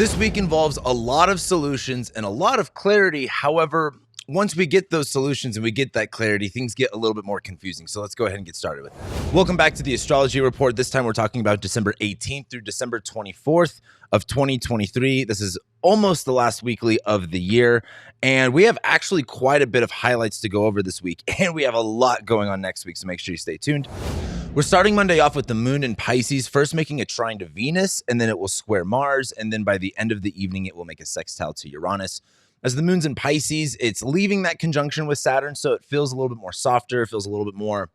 This week involves a lot of solutions and a lot of clarity. However, once we get those solutions and we get that clarity, things get a little bit more confusing. So let's go ahead and get started with it. Welcome back to the Astrology Report. This time we're talking about December 18th through December 24th of 2023. This is almost the last weekly of the year. And we have actually quite a bit of highlights to go over this week. And we have a lot going on next week. So make sure you stay tuned. We're starting Monday off with the moon in Pisces, first making a trine to Venus, and then it will square Mars, and then by the end of the evening, it will make a sextile to Uranus. As the moon's in Pisces, it's leaving that conjunction with Saturn, so it feels a little bit more softer, feels a little bit more,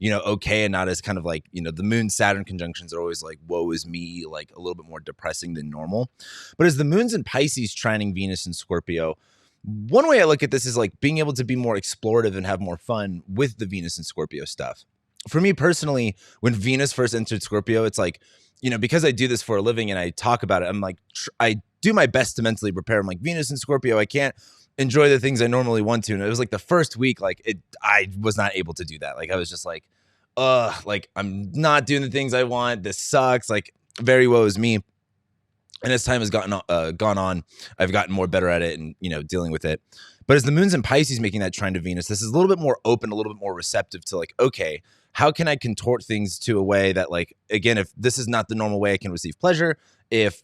okay, and not as kind of like, the moon-Saturn conjunctions are always like, woe is me, like a little bit more depressing than normal. But as the moon's in Pisces, trining Venus and Scorpio, one way I look at this is like being able to be more explorative and have more fun with the Venus and Scorpio stuff. For me personally, when Venus first entered Scorpio, it's like, because I do this for a living and I talk about it, I'm like, I do my best to mentally prepare. I'm like, Venus and Scorpio, I can't enjoy the things I normally want to. And it was like the first week, I was not able to do that. Like, I was just like, I'm not doing the things I want. This sucks. Like, very woe is me. And as time has gone on, I've gotten more better at it and, dealing with it. But as the moon's in Pisces making that trine to Venus, this is a little bit more open, a little bit more receptive to like, okay, how can I contort things to a way that like, again, if this is not the normal way I can receive pleasure, if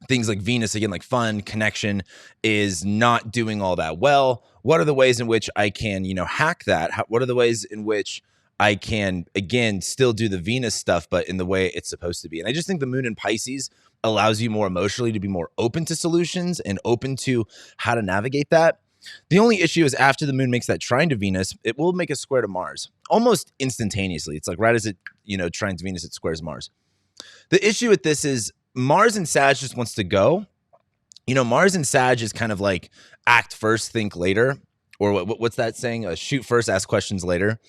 things like Venus, again, like fun, connection is not doing all that well, what are the ways in which I can, hack that? What are the ways in which I can, again, still do the Venus stuff, but in the way it's supposed to be? And I just think the moon in Pisces allows you more emotionally to be more open to solutions and open to how to navigate that. The only issue is after the moon makes that trine to Venus, it will make a square to Mars almost instantaneously. It's like right as it, trines Venus, it squares Mars. The issue with this is Mars in Sag just wants to go. Mars in Sag is kind of like act first, think later. Or what's that saying? Shoot first, ask questions later.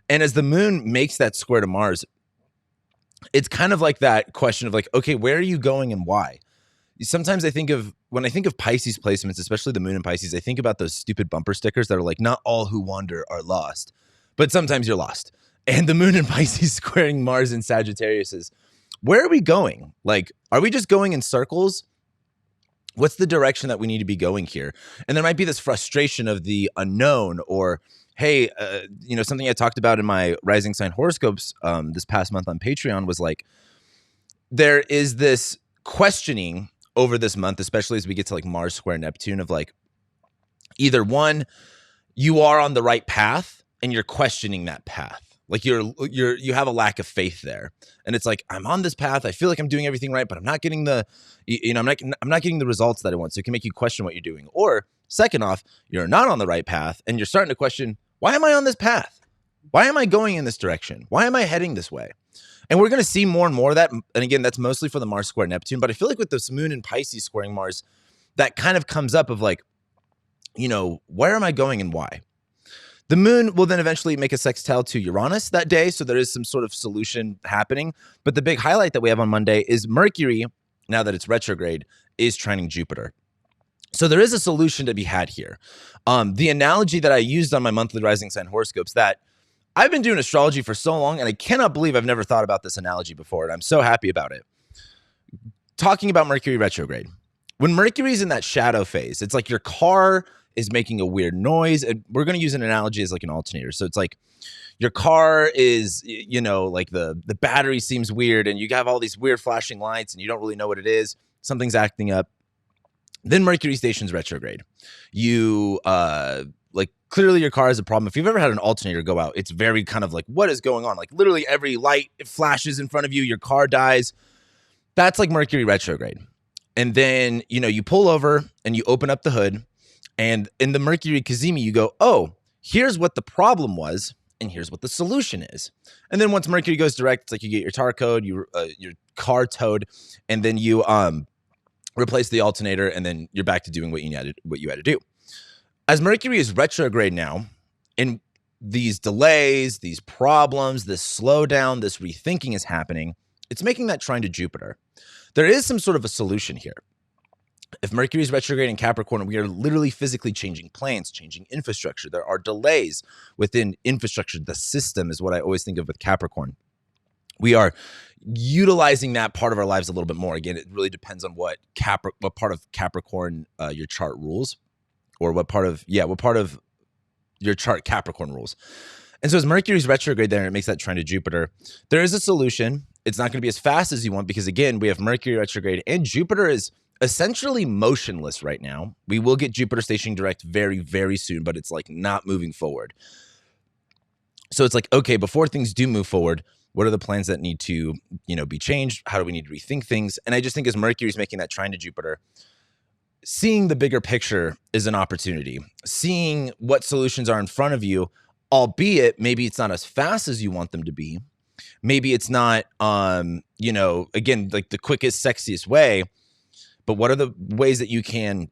And as the moon makes that square to Mars, it's kind of like that question of like, okay, where are you going and why? Sometimes when I think of Pisces placements, especially the moon in Pisces, I think about those stupid bumper stickers that are like, not all who wander are lost, but sometimes you're lost. And the moon in Pisces squaring Mars in Sagittarius is, where are we going? Like, are we just going in circles? What's the direction that we need to be going here? And there might be this frustration of the unknown or, hey, something I talked about in my rising sign horoscopes this past month on Patreon was like, there is this questioning over this month, especially as we get to like Mars square Neptune, of like, either one, you are on the right path and you're questioning that path. Like you have a lack of faith there. And it's like, I'm on this path. I feel like I'm doing everything right, but I'm not getting I'm not getting the results that I want. So it can make you question what you're doing. Or second off, you're not on the right path and you're starting to question, why am I on this path? Why am I going in this direction? Why am I heading this way? And we're going to see more and more of that. And again, that's mostly for the Mars square Neptune. But I feel like with this moon in Pisces squaring Mars, that kind of comes up of like, where am I going and why? The moon will then eventually make a sextile to Uranus that day. So there is some sort of solution happening. But the big highlight that we have on Monday is Mercury, now that it's retrograde, is trining Jupiter. So there is a solution to be had here. The analogy that I used on my monthly rising sign horoscopes, that I've been doing astrology for so long, and I cannot believe I've never thought about this analogy before, and I'm so happy about it. Talking about Mercury retrograde. When Mercury's in that shadow phase, it's like your car is making a weird noise. And we're going to use an analogy as like an alternator. So it's like your car is, like the battery seems weird, and you have all these weird flashing lights, and you don't really know what it is. Something's acting up. Then Mercury stations retrograde. You, clearly your car has a problem. If you've ever had an alternator go out, it's very kind of like, what is going on? Like literally every light flashes in front of you, your car dies. That's like Mercury retrograde. And then, you pull over and you open up the hood, and in the Mercury Cazimi, you go, oh, here's what the problem was, and here's what the solution is. And then once Mercury goes direct, it's like you get your tar code, your car towed, and then you replace the alternator, and then you're back to doing what you had to do. As Mercury is retrograde now, and these delays, these problems, this slowdown, this rethinking is happening, it's making that trine to Jupiter. There is some sort of a solution here. If Mercury is retrograde in Capricorn, we are literally physically changing plans, changing infrastructure. There are delays within infrastructure. The system is what I always think of with Capricorn. we are utilizing that part of our lives a little bit more. Again, it really depends on what part of Capricorn your chart rules, or what part of your chart Capricorn rules. And so as Mercury's retrograde there, and it makes that trine to Jupiter, there is a solution. It's not going to be as fast as you want because, again, we have Mercury retrograde and Jupiter is essentially motionless right now. We will get Jupiter stationing direct very, very soon, but it's like not moving forward. So it's like, okay, before things do move forward, what are the plans that need to, be changed? How do we need to rethink things? And I just think as Mercury's making that trine to Jupiter, seeing the bigger picture is an opportunity. Seeing what solutions are in front of you, albeit maybe it's not as fast as you want them to be. Maybe it's not, again, like the quickest, sexiest way, but what are the ways that you can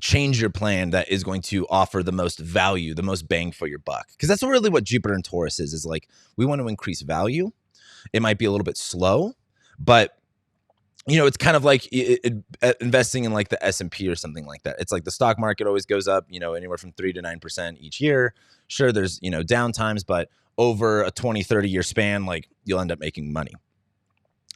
change your plan that is going to offer the most value, the most bang for your buck? Because that's really what Jupiter and Taurus is like, we want to increase value. It might be a little bit slow, but it's kind of like investing in like the S&P or something like that. It's like the stock market always goes up, anywhere from 3 to 9% each year. Sure, there's, down times, but over a 20, 30 year span, like you'll end up making money.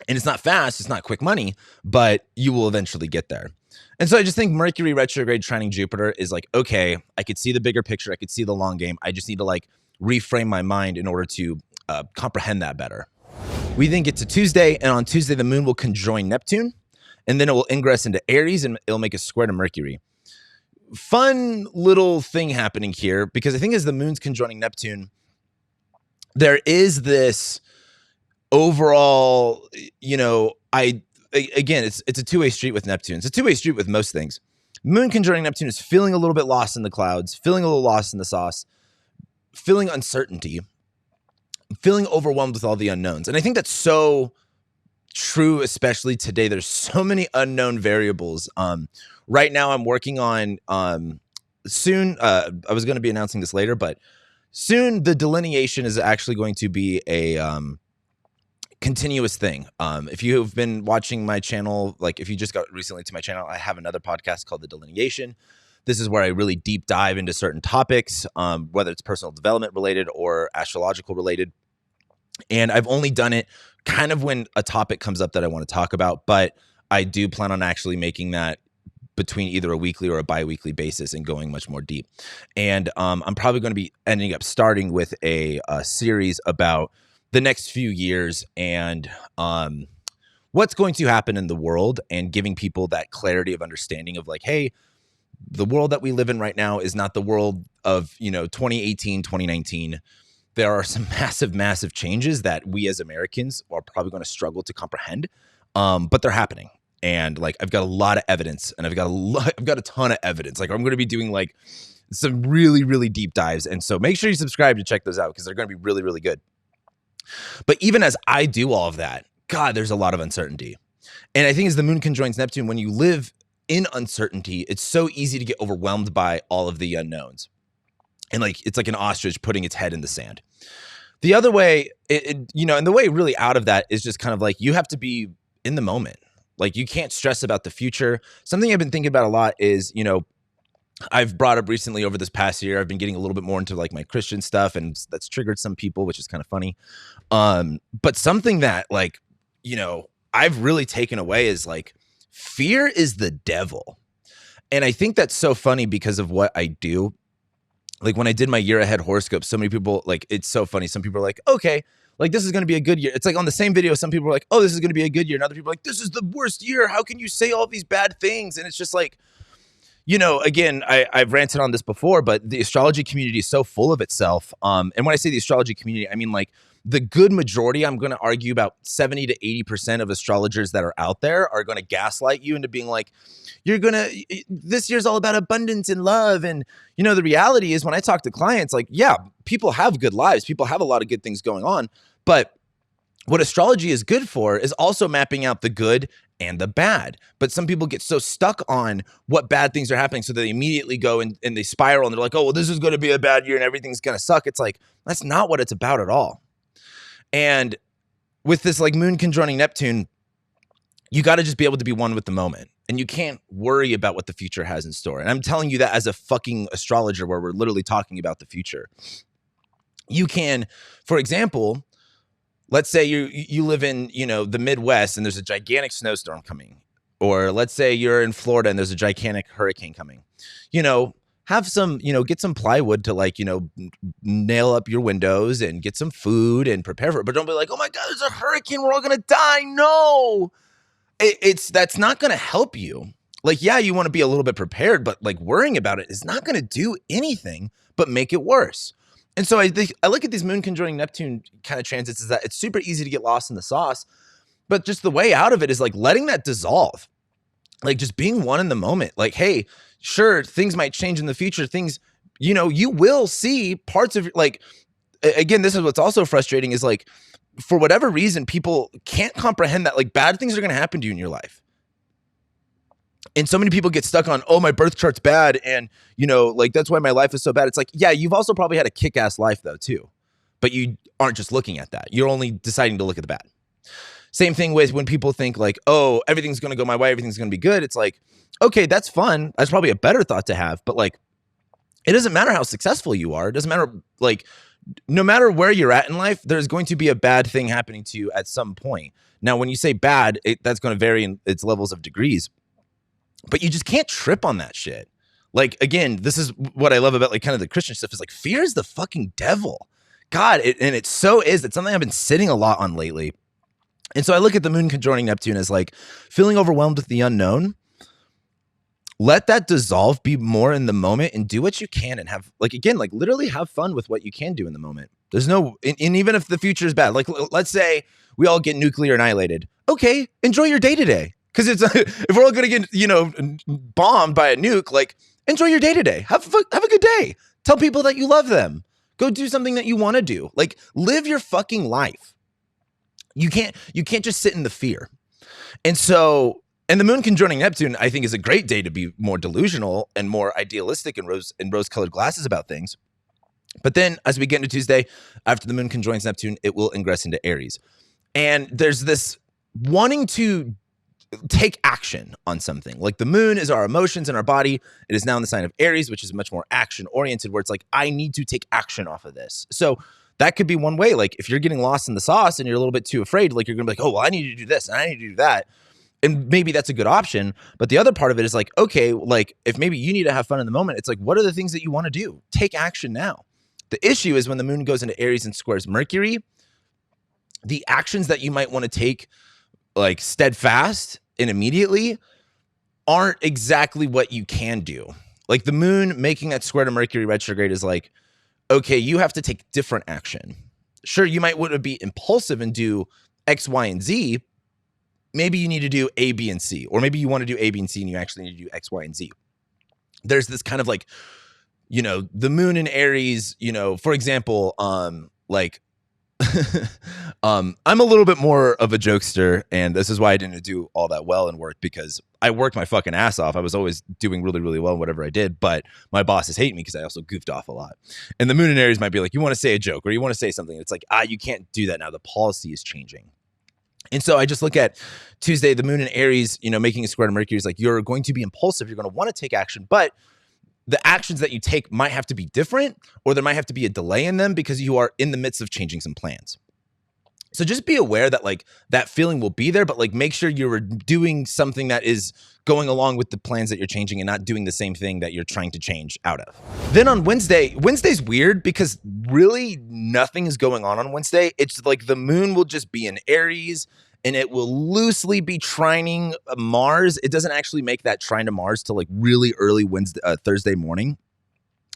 And it's not fast, it's not quick money, but you will eventually get there. And so I just think Mercury retrograde trining Jupiter is like, okay, I could see the bigger picture. I could see the long game. I just need to like reframe my mind in order to comprehend that better. We then get to Tuesday, and on Tuesday, the moon will conjoin Neptune, and then it will ingress into Aries, and it'll make a square to Mercury. Fun little thing happening here, because I think as the moon's conjoining Neptune, there is this overall, again, it's a two-way street with Neptune. It's a two-way street with most things. Moon conjoining Neptune is feeling a little bit lost in the clouds, feeling a little lost in the sauce, feeling uncertainty, feeling overwhelmed with all the unknowns. And I think that's so true, especially today. There's so many unknown variables. Right now I'm working on soon. I was going to be announcing this later, but soon the delineation is actually going to be a continuous thing. If you have been watching my channel, like if you just got recently to my channel, I have another podcast called The Delineation. This is where I really deep dive into certain topics, whether it's personal development related or astrological related. And I've only done it kind of when a topic comes up that I want to talk about, but I do plan on actually making that between either a weekly or a bi-weekly basis and going much more deep. And I'm probably going to be ending up starting with a series about the next few years and what's going to happen in the world, and giving people that clarity of understanding of like, hey, the world that we live in right now is not the world of, 2018, 2019. There are some massive, massive changes that we as Americans are probably going to struggle to comprehend, but they're happening. And like, I've got a lot of evidence, and I've got a ton of evidence. Like, I'm going to be doing like some really, really deep dives. And so make sure you subscribe to check those out, because they're going to be really, really good. But even as I do all of that, God, there's a lot of uncertainty. And I think as the moon conjoins Neptune, when you live in uncertainty, it's so easy to get overwhelmed by all of the unknowns. And like, it's like an ostrich putting its head in the sand. The other way, and the way really out of that is just kind of like, you have to be in the moment. Like, you can't stress about the future. Something I've been thinking about a lot is, I've brought up recently over this past year, I've been getting a little bit more into like my Christian stuff, and that's triggered some people, which is kind of funny. But something that like, I've really taken away is like, fear is the devil. And I think that's so funny because of what I do. Like, when I did my year ahead horoscope, so many people, like, it's so funny. Some people are like, okay, like, this is going to be a good year. It's like on the same video, some people are like, oh, this is going to be a good year. And other people are like, this is the worst year. How can you say all these bad things? And it's just like, again, I've ranted on this before, but the astrology community is so full of itself. And when I say the astrology community, I mean like the good majority. I'm going to argue about 70 to 80% of astrologers that are out there are going to gaslight you into being like, this year's all about abundance and love. And, the reality is when I talk to clients, like, yeah, people have good lives. People have a lot of good things going on. But what astrology is good for is also mapping out the good and the bad. But some people get so stuck on what bad things are happening, so they immediately go and they spiral, and they're like, oh, well, this is going to be a bad year and everything's going to suck. It's like, that's not what it's about at all. And with this like moon conjoining Neptune, you got to just be able to be one with the moment, and you can't worry about what the future has in store. And I'm telling you that as a fucking astrologer, where we're literally talking about the future. You can, for example, let's say you live in, the Midwest and there's a gigantic snowstorm coming, or let's say you're in Florida and there's a gigantic hurricane coming. Have some, get some plywood to like, nail up your windows and get some food and prepare for it. But don't be like, oh my God, there's a hurricane, we're all gonna die. No, that's not gonna help you. Like, yeah, you want to be a little bit prepared, but like worrying about it is not gonna do anything but make it worse. And so I look at these moon conjoining Neptune kind of transits is that it's super easy to get lost in the sauce, but just the way out of it is like letting that dissolve, like just being one in the moment. Like, hey, sure, things might change in the future. Things, you will see parts of like, again, this is what's also frustrating is like, for whatever reason, people can't comprehend that like bad things are going to happen to you in your life. And so many people get stuck on, oh, my birth chart's bad. And, like, that's why my life is so bad. It's like, yeah, you've also probably had a kick-ass life, though, too. But you aren't just looking at that. You're only deciding to look at the bad. Same thing with when people think like, oh, everything's going to go my way. Everything's going to be good. It's like, okay, that's fun. That's probably a better thought to have. But like, it doesn't matter how successful you are. It doesn't matter, like, no matter where you're at in life, there's going to be a bad thing happening to you at some point. Now, when you say bad, that's going to vary in its levels of degrees. But you just can't trip on that shit. Like, again, this is what I love about like kind of the Christian stuff is like fear is the fucking devil. God, and it so is. It's something I've been sitting a lot on lately. And so I look at the moon conjoining Neptune as like feeling overwhelmed with the unknown. Let that dissolve, be more in the moment and do what you can and have like, again, like literally have fun with what you can do in the moment. There's no, and even if the future is bad, like let's say we all get nuclear annihilated. Okay, enjoy your day today. Because it's if we're all going to get, bombed by a nuke, like enjoy your day today. Have a good day. Tell people that you love them. Go do something that you want to do. Like live your fucking life. You can't just sit in the fear. And so, and the moon conjoining Neptune, I think, is a great day to be more delusional and more idealistic and rose-colored glasses about things. But then as we get into Tuesday, after the moon conjoins Neptune, it will ingress into Aries. And there's this wanting to take action on something. Like the moon is our emotions in our body. It is now in the sign of Aries, which is much more action oriented, where it's like, I need to take action off of this. So that could be one way. Like if you're getting lost in the sauce and you're a little bit too afraid, like you're gonna be like, oh, well, I need to do this and I need to do that. And maybe that's a good option. But the other part of it is like, okay, like if maybe you need to have fun in the moment, it's like, what are the things that you want to do? Take action now. The issue is when the moon goes into Aries and squares Mercury, the actions that you might want to take like steadfast and immediately aren't exactly what you can do. Like the moon making that square to Mercury retrograde is like, okay, you have to take different action. Sure, you might want to be impulsive and do X, Y, and Z. Maybe you need to do A, B, and C. Or maybe you want to do A, B, and C and you actually need to do X, Y, and Z. There's this kind of like, the moon in Aries, for example, like, I'm a little bit more of a jokester, and this is why I didn't do all that well in work, because I worked my fucking ass off. I was always doing really, really well in whatever I did, but my bosses hate me because I also goofed off a lot. And the moon in Aries might be like, you want to say a joke or you want to say something. It's like, you can't do that now. The policy is changing. And so I just look at Tuesday, the moon in Aries, making a square to Mercury is like, you're going to be impulsive. You're going to want to take action, but the actions that you take might have to be different, or there might have to be a delay in them because you are in the midst of changing some plans. So just be aware that like that feeling will be there, but like make sure you're doing something that is going along with the plans that you're changing and not doing the same thing that you're trying to change out of. Then on Wednesday's weird because really nothing is going on Wednesday. It's like the moon will just be in Aries and it will loosely be trining Mars. It doesn't actually make that trine to Mars till like really early Thursday morning.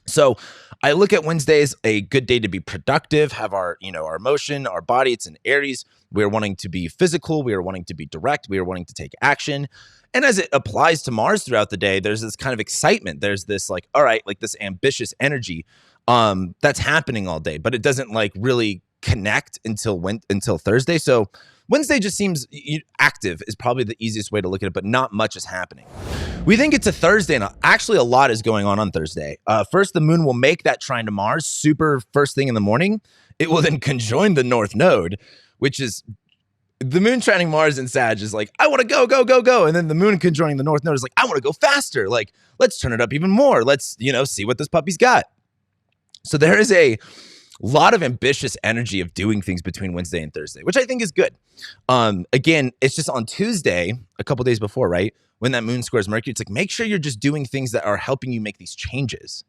So I look at Wednesday as a good day to be productive, have our emotion, our body. It's in Aries. We are wanting to be physical. We are wanting to be direct. We are wanting to take action. And as it applies to Mars throughout the day, there's this kind of excitement. There's this like, all right, like this ambitious energy that's happening all day, but it doesn't like really connect until Thursday. So Wednesday just seems active is probably the easiest way to look at it, but not much is happening. We then get to Thursday, and actually a lot is going on Thursday. First, the moon will make that trine to Mars super first thing in the morning. It will then conjoin the North Node, which is the moon trining Mars in Sag is like, I want to go, go, go, go. And then the moon conjoining the North Node is like, I want to go faster. Like, let's turn it up even more. Let's, see what this puppy's got. So there is a A lot of ambitious energy of doing things between Wednesday and Thursday, which I think is good. Again, it's just on Tuesday, a couple days before, right? When that moon squares Mercury, it's like, make sure you're just doing things that are helping you make these changes.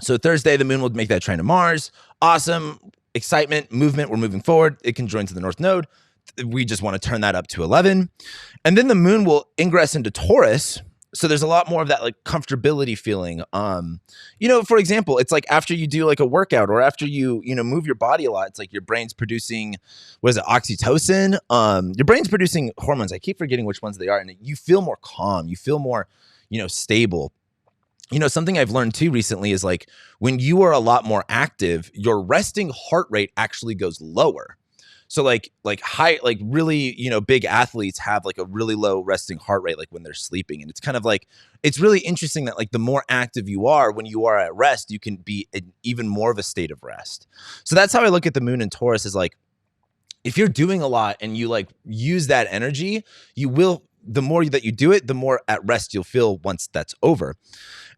So Thursday, the moon will make that trine to Mars. Awesome. Excitement, movement. We're moving forward. It can join to the North Node. We just want to turn that up to 11. And then the moon will ingress into Taurus. So there's a lot more of that like comfortability feeling. For example, it's like after you do like a workout or after you move your body a lot, it's like your brain's producing, what is it, oxytocin? Your brain's producing hormones. I keep forgetting which ones they are. And you feel more calm. You feel more, stable. Something I've learned too recently is like when you are a lot more active, your resting heart rate actually goes lower. So like high, like really, big athletes have like a really low resting heart rate, like when they're sleeping. And it's kind of like, it's really interesting that like the more active you are, when you are at rest, you can be in even more of a state of rest. So that's how I look at the moon in Taurus is like, if you're doing a lot and you like use that energy, the more that you do it, the more at rest you'll feel once that's over.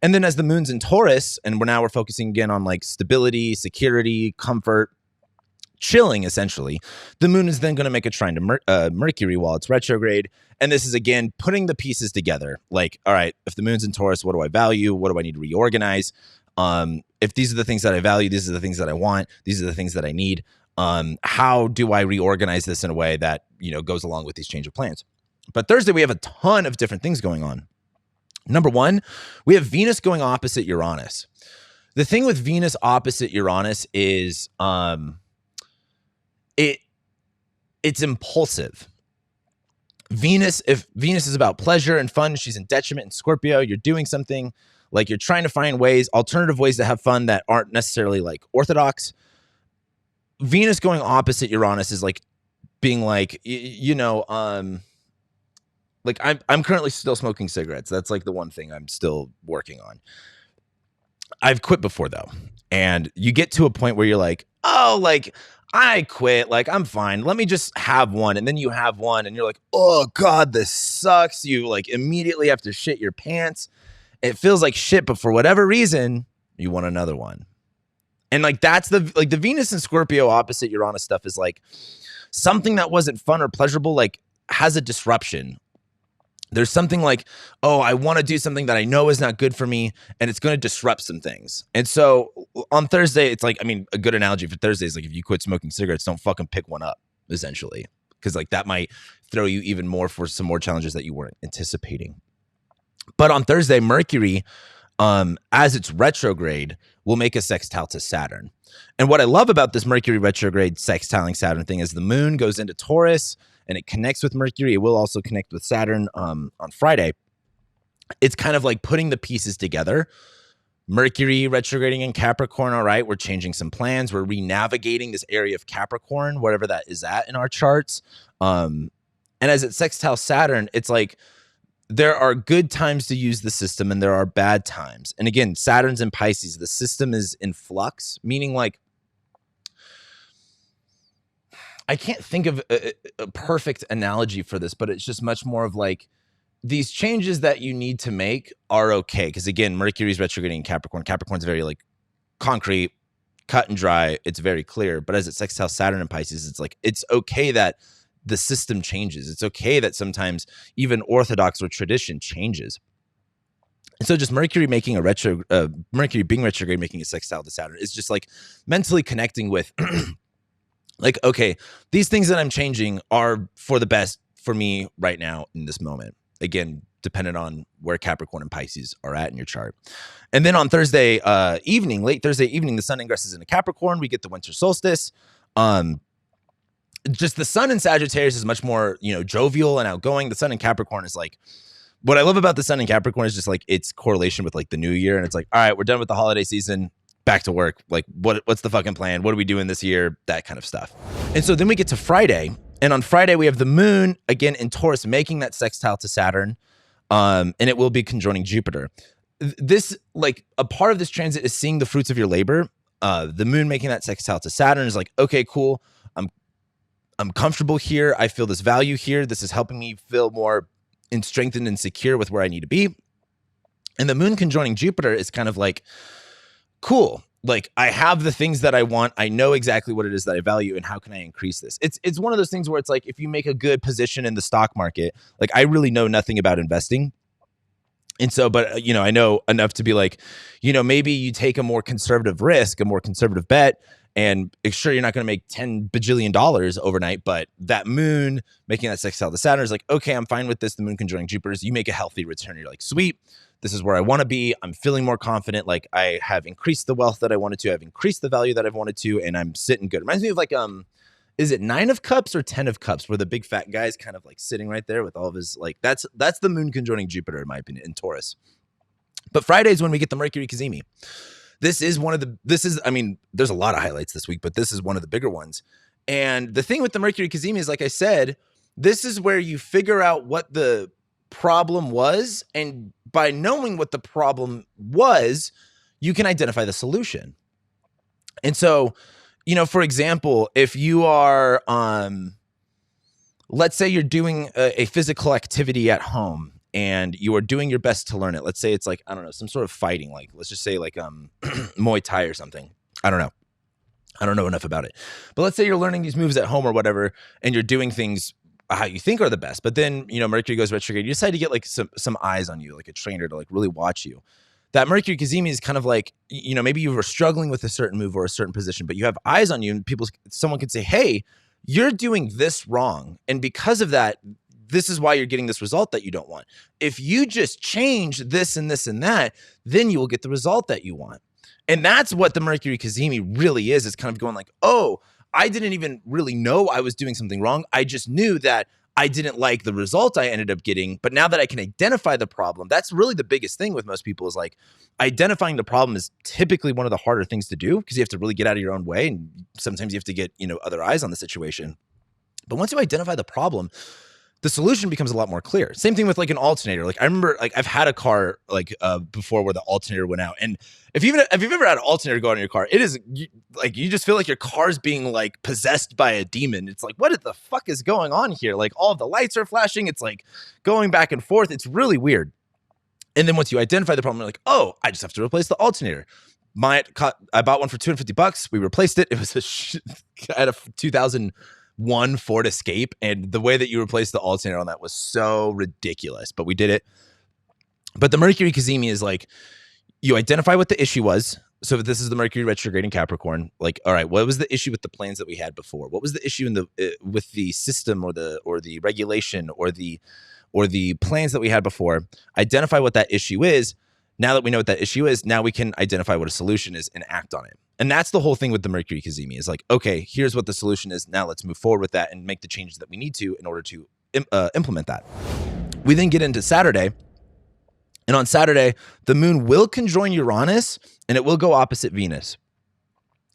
And then as the moon's in Taurus, and we're focusing again on like stability, security, comfort, chilling, essentially, the moon is then going to make a trine to Mercury while it's retrograde. And this is, again, putting the pieces together. Like, all right, if the moon's in Taurus, what do I value? What do I need to reorganize? If these are the things that I value, these are the things that I want, these are the things that I need. How do I reorganize this in a way that, goes along with these change of plans? But Thursday, we have a ton of different things going on. Number one, we have Venus going opposite Uranus. The thing with Venus opposite Uranus is it's impulsive. If Venus is about pleasure and fun, she's in detriment in Scorpio. You're doing something like you're trying to find alternative ways to have fun that aren't necessarily like orthodox. Venus going opposite Uranus is like being like, like I'm currently still smoking cigarettes. That's like the one thing I'm still working on. I've quit before though. And you get to a point where you're like, oh, like I quit. Like I'm fine. Let me just have one. And then you have one and you're like, oh God, this sucks. You like immediately have to shit your pants. It feels like shit, but for whatever reason, you want another one. And like that's the Venus and Scorpio opposite Uranus stuff is like something that wasn't fun or pleasurable, like has a disruption. There's something like, oh, I want to do something that I know is not good for me, and it's going to disrupt some things. And so on Thursday, it's like, a good analogy for Thursday is like if you quit smoking cigarettes, don't fucking pick one up, essentially. Because like that might throw you even more for some more challenges that you weren't anticipating. But on Thursday, Mercury, as it's retrograde, will make a sextile to Saturn. And what I love about this Mercury retrograde sextiling Saturn thing is the moon goes into Taurus, and it connects with Mercury. It will also connect with Saturn on Friday. It's kind of like putting the pieces together. Mercury retrograding in Capricorn, all right, we're changing some plans. We're re-navigating this area of Capricorn, whatever that is at in our charts. And as it sextiles Saturn, it's like there are good times to use the system and there are bad times. And again, Saturn's in Pisces. The system is in flux, meaning like, I can't think of a perfect analogy for this, but it's just much more of like these changes that you need to make are okay. Because again, Mercury's retrograding in Capricorn. Capricorn's very like concrete, cut and dry. It's very clear. But as it sextiles Saturn and Pisces, it's like it's okay that the system changes. It's okay that sometimes even orthodox or tradition changes. And so just Mercury making Mercury being retrograde, making a sextile to Saturn is just like mentally connecting with like, okay, these things that I'm changing are for the best for me right now in this moment. Again, dependent on where Capricorn and Pisces are at in your chart. And then on Thursday evening, late Thursday evening, the sun ingresses into Capricorn. We get the winter solstice. Just the sun in Sagittarius is much more, jovial and outgoing. The sun in Capricorn is like, what I love about the sun in Capricorn is just like its correlation with like the new year. And it's like, all right, we're done with the holiday season. Back to work. Like what's the fucking plan? What are we doing this year? That kind of stuff. And so then we get to Friday, and on Friday we have the moon again in Taurus making that sextile to Saturn, and it will be conjoining Jupiter. This like a part of this transit is seeing the fruits of your labor. The moon making that sextile to Saturn is like, okay, cool. I'm comfortable here. I feel this value here. This is helping me feel more strengthened and secure with where I need to be. And the moon conjoining Jupiter is kind of like, cool. Like, I have the things that I want. I know exactly what it is that I value and how can I increase this. It's one of those things where it's like, if you make a good position in the stock market, like, I really know nothing about investing. And so, but I know enough to be like, maybe you take a more conservative risk, a more conservative bet, and sure, you're not going to make $10 bajillion overnight, but that moon making that sextile to Saturn is like, okay, I'm fine with this. The moon conjoining Jupiter, you make a healthy return. You're like, sweet, this is where I want to be. I'm feeling more confident. Like, I have increased the wealth that I wanted to. I've increased the value that I've wanted to, and I'm sitting good. It reminds me of like, is it 9 of Cups or 10 of Cups, where the big fat guy's kind of like sitting right there with all of his, like, that's the moon conjoining Jupiter, in my opinion, in Taurus. But Friday is when we get the Mercury Cazimi. There's a lot of highlights this week, but this is one of the bigger ones. And the thing with the Mercury Cazimi is, like I said, this is where you figure out what the problem was. And by knowing what the problem was, you can identify the solution. And so, for example, if you are, let's say you're doing a physical activity at home and you are doing your best to learn it. Let's say it's like, I don't know, some sort of fighting, like, let's just say like Muay Thai or something. I don't know enough about it. But let's say you're learning these moves at home or whatever, and you're doing things how you think are the best. But then, Mercury goes retrograde. You decide to get like some eyes on you, like a trainer to like really watch you. That Mercury Cazimi is kind of like, maybe you were struggling with a certain move or a certain position, but you have eyes on you, and someone could say, hey, you're doing this wrong. And because of that, this is why you're getting this result that you don't want. If you just change this and this and that, then you will get the result that you want. And that's what the Mercury Cazimi really is. It's kind of going like, oh, I didn't even really know I was doing something wrong. I just knew that I didn't like the result I ended up getting. But now that I can identify the problem, that's really the biggest thing with most people, is like, identifying the problem is typically one of the harder things to do, because you have to really get out of your own way. And sometimes you have to get, other eyes on the situation. But once you identify the problem, the solution becomes a lot more clear. Same thing with like an alternator. Like, I remember, like, I've had a car like before where the alternator went out. And if you've ever had an alternator go out in your car, it is you just feel like your car's being like possessed by a demon. It's like, what the fuck is going on here? Like, all of the lights are flashing. It's like going back and forth. It's really weird. And then once you identify the problem, you're like, oh, I just have to replace the alternator. I bought one for $250. We replaced it. It was I had a 2001 Ford Escape, and the way that you replaced the alternator on that was so ridiculous, but we did it. But the Mercury Cazimi is like, you identify what the issue was. So this is the Mercury retrograde in Capricorn. Like, all right, what was the issue with the plans that we had before? What was the issue with the system or the regulation or the plans that we had before? Identify what that issue is. Now that we know what that issue is, now we can identify what a solution is and act on it. And that's the whole thing with the Mercury Cazimi, is like, okay, here's what the solution is. Now let's move forward with that and make the changes that we need to in order to implement that. We then get into Saturday. And on Saturday, the moon will conjoin Uranus and it will go opposite Venus.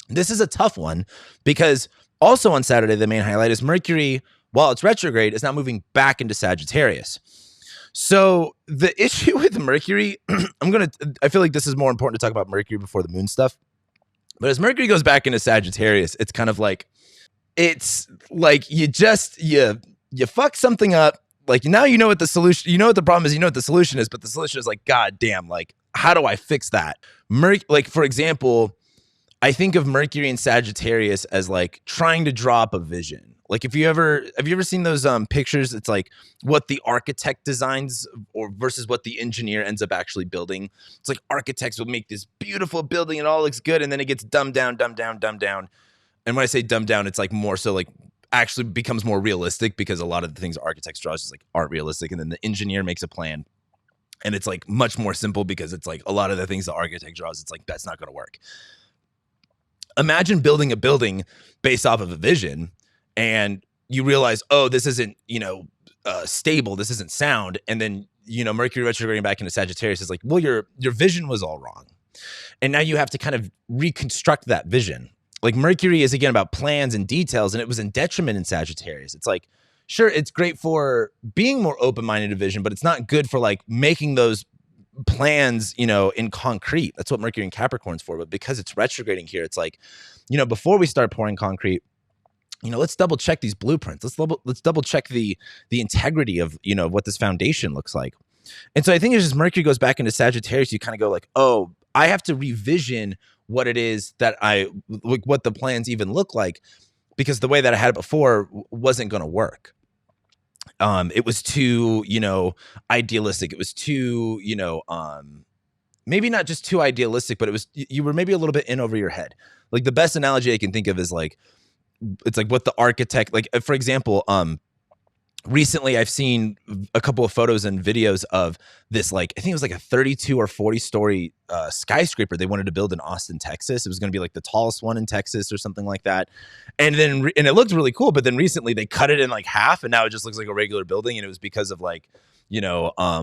This is a tough one because also on Saturday, the main highlight is Mercury, while it's retrograde, is now moving back into Sagittarius. So the issue with Mercury, I feel like this is more important to talk about Mercury before the moon stuff. But as Mercury goes back into Sagittarius, it's kind of like, it's like you fuck something up. Like, now you know what the solution, you know what the problem is, you know what the solution is, but the solution is like, God damn, like, how do I fix that? Like, for example, I think of Mercury and Sagittarius as like trying to draw up a vision. Like, have you ever seen those pictures? It's like what the architect designs versus what the engineer ends up actually building. It's like architects will make this beautiful building and it all looks good, and then it gets dumbed down. And when I say dumbed down, it's like more so like actually becomes more realistic, because a lot of the things architects draw just like aren't realistic. And then the engineer makes a plan and it's like much more simple, because it's like a lot of the things the architect draws, it's like, that's not going to work. Imagine building a building based off of a vision, and you realize, oh, this isn't, stable. This isn't sound. And then, Mercury retrograding back into Sagittarius is like, well, your vision was all wrong. And now you have to kind of reconstruct that vision. Like, Mercury is again about plans and details, and it was in detriment in Sagittarius. It's like, sure, it's great for being more open-minded to vision, but it's not good for like making those plans, in concrete. That's what Mercury and Capricorn's for. But because it's retrograding here, it's like, before we start pouring concrete, let's double check these blueprints. Let's double check the integrity of, what this foundation looks like. And so I think it's just Mercury goes back into Sagittarius. You kind of go like, oh, I have to revision what it is that like what the plans even look like, because the way that I had it before wasn't going to work. It was too, idealistic. It was too, maybe not just too idealistic, but it was, you were maybe a little bit in over your head. Like the best analogy I can think of is like, it's like what the architect, like for example, recently I've seen a couple of photos and videos of this, like, I think it was like a 32 or 40 story skyscraper they wanted to build in Austin, Texas. It was going to be like the tallest one in Texas or something like that. And then, and it looked really cool, but then recently they cut it in like half and now it just looks like a regular building. And it was because of like,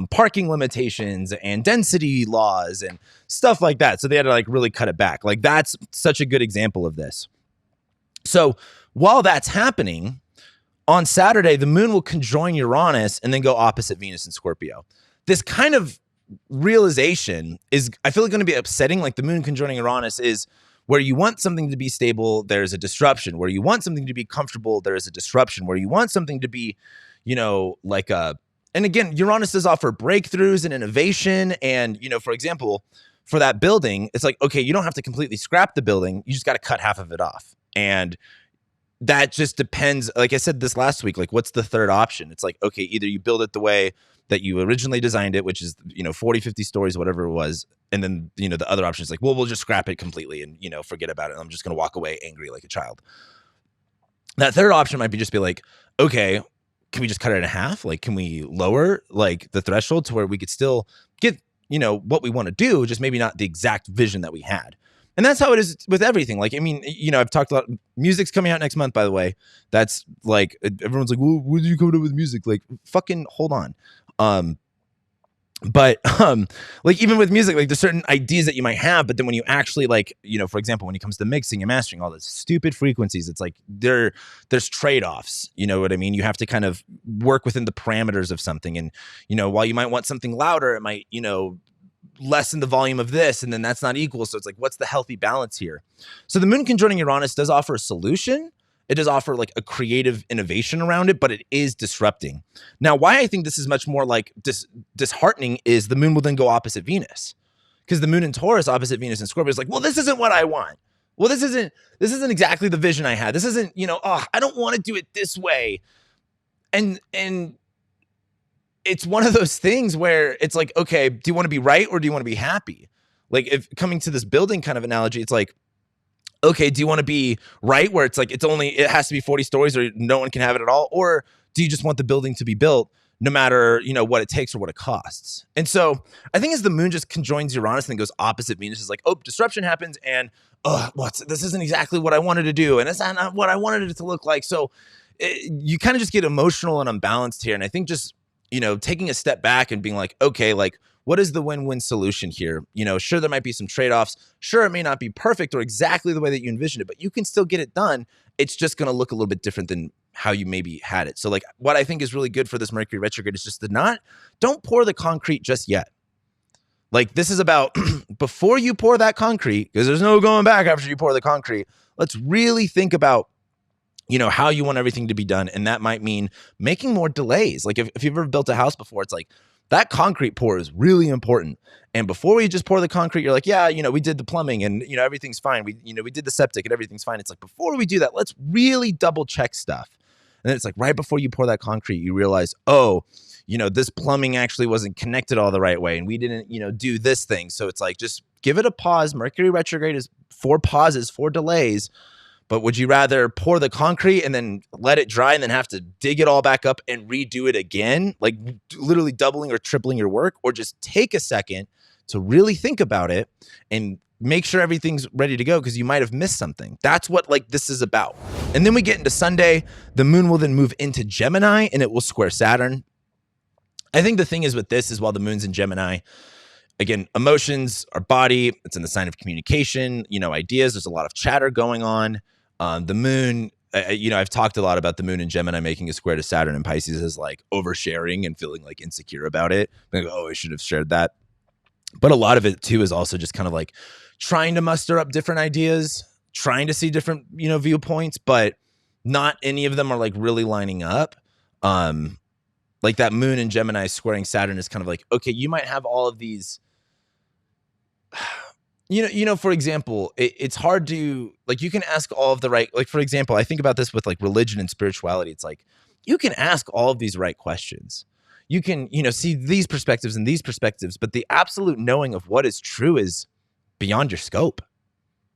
parking limitations and density laws and stuff like that. So they had to like really cut it back. Like that's such a good example of this. So while that's happening, on Saturday, the moon will conjoin Uranus and then go opposite Venus in Scorpio. This kind of realization is, I feel like, going to be upsetting. Like the moon conjoining Uranus is where you want something to be stable, there's a disruption. Where you want something to be comfortable, there is a disruption. Where you want something to be, like and again, Uranus does offer breakthroughs and innovation. And, for example, for that building, it's like, okay, you don't have to completely scrap the building. You just got to cut half of it off. And that just depends. Like I said this last week, like what's the third option? It's like, okay, either you build it the way that you originally designed it, which is, 40, 50 stories, whatever it was. And then, the other option is like, well, we'll just scrap it completely and, forget about it. I'm just going to walk away angry like a child. That third option might be just be like, okay, can we just cut it in half? Like, can we lower like the threshold to where we could still get, what we want to do, just maybe not the exact vision that we had. And that's how it is with everything. Like, I mean, I've talked a lot. Music's coming out next month, by the way. That's like, everyone's like, well, when did you come up with music? Like, fucking hold on. But like even with music, like there's certain ideas that you might have, but then when you actually like, for example, when it comes to mixing and mastering all those stupid frequencies, it's like there's trade-offs. You know what I mean? You have to kind of work within the parameters of something. And, while you might want something louder, it might, lessen the volume of this, and then that's not equal. So it's like, what's the healthy balance here? So the moon conjoining Uranus does offer a solution. It does offer like a creative innovation around it, but it is disrupting. Now, why I think this is much more like disheartening is the moon will then go opposite Venus, because the moon in Taurus opposite Venus in Scorpio is like, well, this isn't what I want. Well, this isn't exactly the vision I had. This isn't, I don't want to do it this way. And it's one of those things where it's like, okay, do you want to be right or do you want to be happy? Like, if coming to this building kind of analogy, it's like, okay, do you want to be right where it's like it has to be 40 stories or no one can have it at all? Or do you just want the building to be built no matter, what it takes or what it costs? And so I think as the moon just conjoins Uranus and goes opposite Venus, is like, oh, disruption happens and this isn't exactly what I wanted to do. And it's not what I wanted it to look like. So you kind of just get emotional and unbalanced here. And I think just, taking a step back and being like, okay, like, what is the win-win solution here? Sure, there might be some trade-offs. Sure, it may not be perfect or exactly the way that you envisioned it, but you can still get it done. It's just going to look a little bit different than how you maybe had it. So like what I think is really good for this Mercury retrograde is just don't pour the concrete just yet. Like this is about before you pour that concrete, because there's no going back after you pour the concrete. Let's really think about how you want everything to be done. And that might mean making more delays. Like if you've ever built a house before, it's like that concrete pour is really important. And before we just pour the concrete, you're like, yeah, we did the plumbing and, everything's fine. We did the septic and everything's fine. It's like, before we do that, let's really double check stuff. And then it's like right before you pour that concrete, you realize, oh, this plumbing actually wasn't connected all the right way. And we didn't, do this thing. So it's like, just give it a pause. Mercury retrograde is 4 pauses, 4 delays. But would you rather pour the concrete and then let it dry and then have to dig it all back up and redo it again, like literally doubling or tripling your work, or just take a second to really think about it and make sure everything's ready to go because you might have missed something? That's what like this is about. And then we get into Sunday. The moon will then move into Gemini and it will square Saturn. I think the thing is with this is while the moon's in Gemini, again, emotions, our body, it's in the sign of communication, ideas. There's a lot of chatter going on. The moon, I've talked a lot about the moon in Gemini making a square to Saturn and Pisces as like oversharing and feeling like insecure about it. Like, oh, I should have shared that. But a lot of it too is also just kind of like trying to muster up different ideas, trying to see different, viewpoints, but not any of them are like really lining up. Like that moon in Gemini squaring Saturn is kind of like, okay, you might have all of these For example, it's hard to, like, you can ask all of the right, like, for example, I think about this with like religion and spirituality. It's like, you can ask all of these right questions. You can, see these perspectives and these perspectives, but the absolute knowing of what is true is beyond your scope.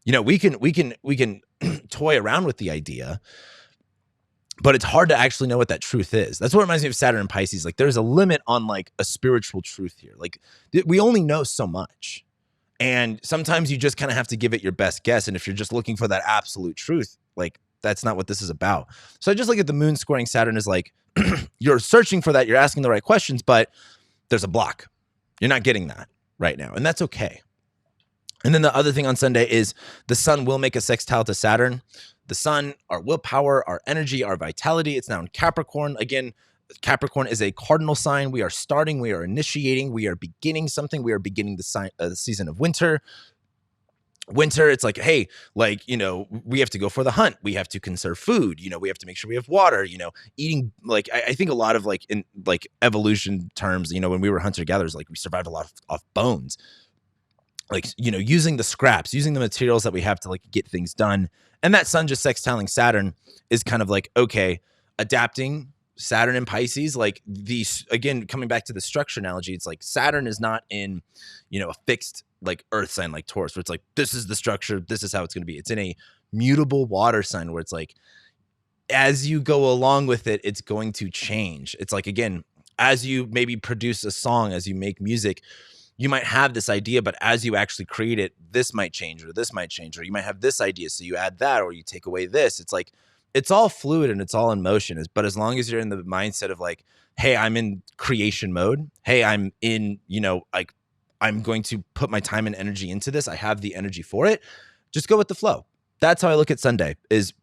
We can toy around with the idea, but it's hard to actually know what that truth is. That's what reminds me of Saturn and Pisces. Like, there's a limit on like a spiritual truth here. Like, we only know so much. And sometimes you just kind of have to give it your best guess. And if you're just looking for that absolute truth, like, that's not what this is about. So I just look at the moon squaring Saturn as like, you're searching for that. You're asking the right questions, but there's a block. You're not getting that right now. And that's okay. And then the other thing on Sunday is the sun will make a sextile to Saturn. The sun, our willpower, our energy, our vitality, it's now in Capricorn. Again, Capricorn is a cardinal sign. We are starting, we are initiating, we are beginning something. We are beginning the season of winter. Winter, it's like, hey, like, we have to go for the hunt. We have to conserve food. We have to make sure we have water, eating. Like, I think a lot of like in like evolution terms, when we were hunter gatherers, like we survived a lot off bones. Like, using the scraps, using the materials that we have to like get things done. And that sun just sextiling Saturn is kind of like, okay, adapting. Saturn and Pisces, like these, again, coming back to the structure analogy, it's like Saturn is not in, a fixed like earth sign like Taurus, where it's like, this is the structure, this is how it's going to be. It's in a mutable water sign where it's like, as you go along with it, it's going to change. It's like, again, as you maybe produce a song, as you make music, you might have this idea, but as you actually create it, this might change, or this might change, or you might have this idea. So you add that, or you take away this. It's like, it's all fluid and it's all in motion. But as long as you're in the mindset of like, hey, I'm in creation mode. Hey, I'm in, like, I'm going to put my time and energy into this. I have the energy for it. Just go with the flow. That's how I look at Sunday. Is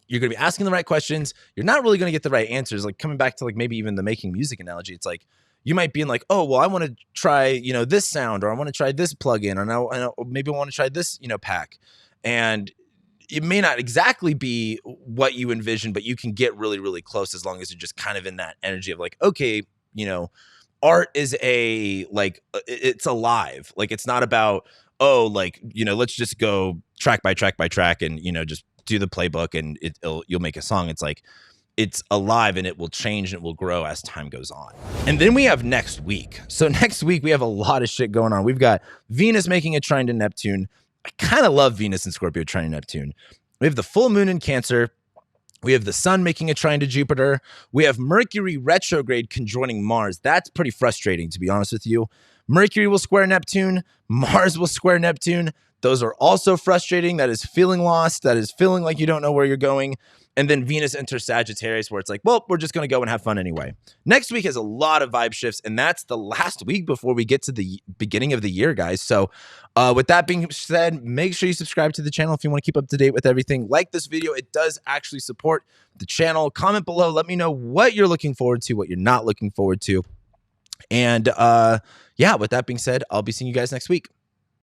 you're going to be asking the right questions. You're not really going to get the right answers. Like, coming back to like maybe even the making music analogy, it's like, you might be in like, oh, well, I want to try, this sound, or I want to try this plugin, or maybe I want to try this, pack. And it may not exactly be what you envision, but you can get really, really close as long as you're just kind of in that energy of like, okay, art is it's alive. Like, it's not about, oh, like, let's just go track by track by track and, just do the playbook and you'll make a song. It's like, it's alive and it will change and it will grow as time goes on. And then we have next week. So next week we have a lot of shit going on. We've got Venus making a trine to Neptune. I kind of love Venus and Scorpio trine to Neptune. We have the full moon in Cancer. We have the sun making a trine to Jupiter. We have Mercury retrograde conjoining Mars. That's pretty frustrating, to be honest with you. Mercury will square Neptune. Mars will square Neptune. Those are also frustrating. That is feeling lost. That is feeling like you don't know where you're going. And then Venus enters Sagittarius, where it's like, well, we're just going to go and have fun anyway. Next week has a lot of vibe shifts, and that's the last week before we get to the beginning of the year, guys. So with that being said, make sure you subscribe to the channel if you want to keep up to date with everything. Like this video. It does actually support the channel. Comment below. Let me know what you're looking forward to, what you're not looking forward to. And yeah, with that being said, I'll be seeing you guys next week.